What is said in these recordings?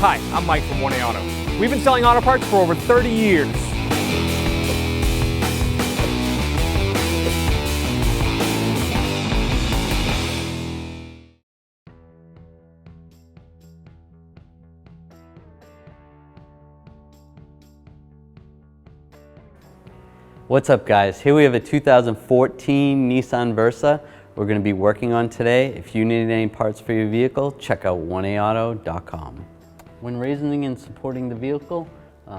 Hi, I'm Mike from 1A Auto. We've been selling auto parts for over 30 years. What's up, guys? Here we have a 2014 Nissan Versa we're going to be working on today. If you need any parts for your vehicle, check out 1aauto.com. When raising and supporting the vehicle,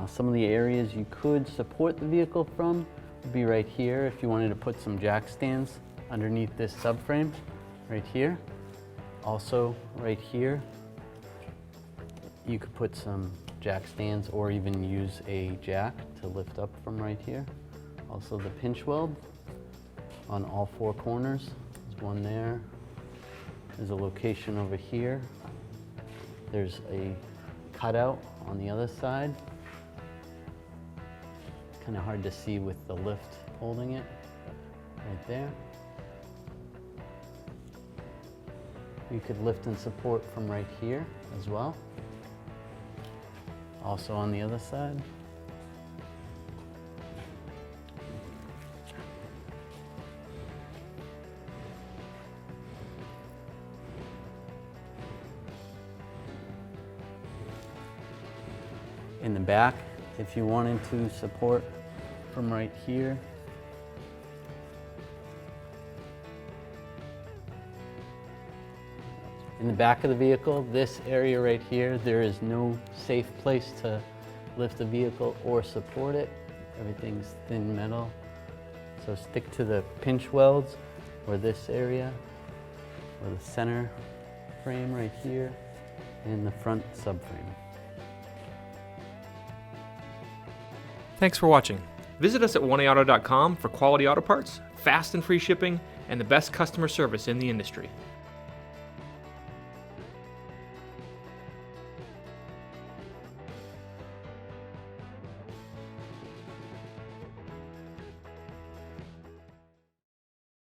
some of the areas you could support the vehicle from would be right here if you wanted to put some jack stands underneath this subframe, right here. Also, right here, you could put some jack stands or even use a jack to lift up from right here. Also the pinch weld on all four corners. There's one there. There's a location over here. There's a cutout on the other side. Kind of hard to see with the lift holding it right there. You could lift and support from right here as well. Also on the other side. In the back, if you wanted to support from right here. In the back of the vehicle, this area right here, there is no safe place to lift the vehicle or support it. Everything's thin metal. So stick to the pinch welds or this area, or the center frame right here, and the front subframe. Thanks for watching. Visit us at 1aauto.com for quality auto parts, fast and free shipping, and the best customer service in the industry.